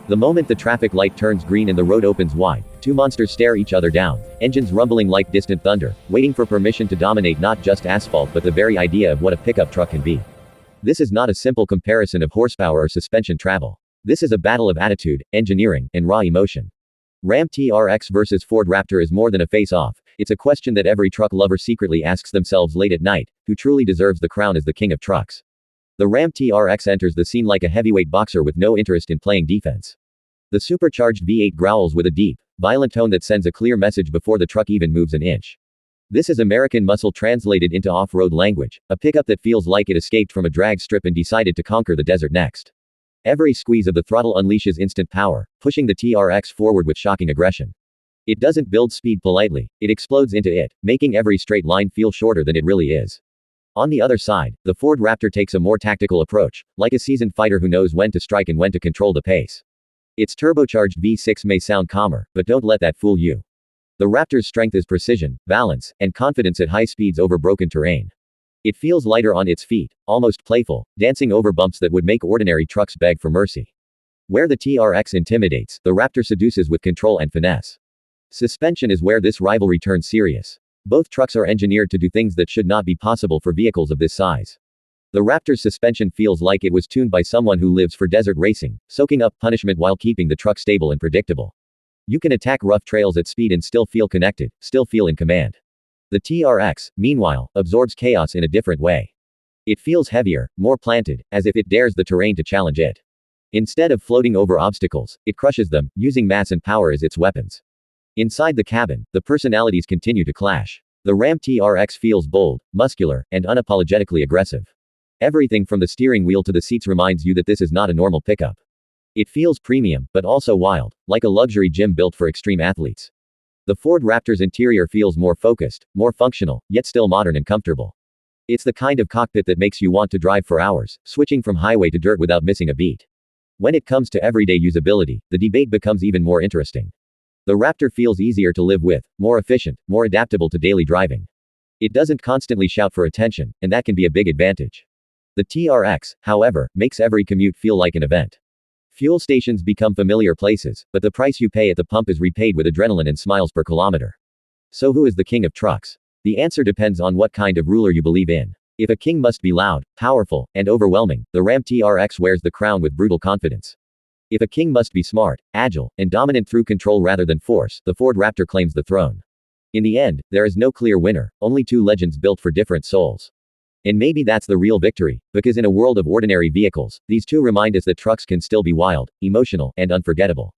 The moment the traffic light turns green and the road opens wide, two monsters stare each other down, engines rumbling like distant thunder, waiting for permission to dominate not just asphalt but the very idea of what a pickup truck can be. This is not a simple comparison of horsepower or suspension travel. This is a battle of attitude, engineering, and raw emotion. Ram TRX versus Ford Raptor is more than a face-off. It's a question that every truck lover secretly asks themselves late at night: who truly deserves the crown as the king of trucks? The Ram TRX enters the scene like a heavyweight boxer with no interest in playing defense. The supercharged V8 growls with a deep, violent tone that sends a clear message before the truck even moves an inch. This is American muscle translated into off-road language, a pickup that feels like it escaped from a drag strip and decided to conquer the desert next. Every squeeze of the throttle unleashes instant power, pushing the TRX forward with shocking aggression. It doesn't build speed politely, it explodes into it, making every straight line feel shorter than it really is. On the other side, the Ford Raptor takes a more tactical approach, like a seasoned fighter who knows when to strike and when to control the pace. Its turbocharged V6 may sound calmer, but don't let that fool you. The Raptor's strength is precision, balance, and confidence at high speeds over broken terrain. It feels lighter on its feet, almost playful, dancing over bumps that would make ordinary trucks beg for mercy. Where the TRX intimidates, the Raptor seduces with control and finesse. Suspension is where this rivalry turns serious. Both trucks are engineered to do things that should not be possible for vehicles of this size. The Raptor's suspension feels like it was tuned by someone who lives for desert racing, soaking up punishment while keeping the truck stable and predictable. You can attack rough trails at speed and still feel connected, still feel in command. The TRX, meanwhile, absorbs chaos in a different way. It feels heavier, more planted, as if it dares the terrain to challenge it. Instead of floating over obstacles, it crushes them, using mass and power as its weapons. Inside the cabin, the personalities continue to clash. The Ram TRX feels bold, muscular, and unapologetically aggressive. Everything from the steering wheel to the seats reminds you that this is not a normal pickup. It feels premium, but also wild, like a luxury gym built for extreme athletes. The Ford Raptor's interior feels more focused, more functional, yet still modern and comfortable. It's the kind of cockpit that makes you want to drive for hours, switching from highway to dirt without missing a beat. When it comes to everyday usability, the debate becomes even more interesting. The Raptor feels easier to live with, more efficient, more adaptable to daily driving. It doesn't constantly shout for attention, and that can be a big advantage. The TRX, however, makes every commute feel like an event. Fuel stations become familiar places, but the price you pay at the pump is repaid with adrenaline and smiles per kilometer. So who is the king of trucks? The answer depends on what kind of ruler you believe in. If a king must be loud, powerful, and overwhelming, the Ram TRX wears the crown with brutal confidence. If a king must be smart, agile, and dominant through control rather than force, the Ford Raptor claims the throne. In the end, there is no clear winner, only two legends built for different souls. And maybe that's the real victory, because in a world of ordinary vehicles, these two remind us that trucks can still be wild, emotional, and unforgettable.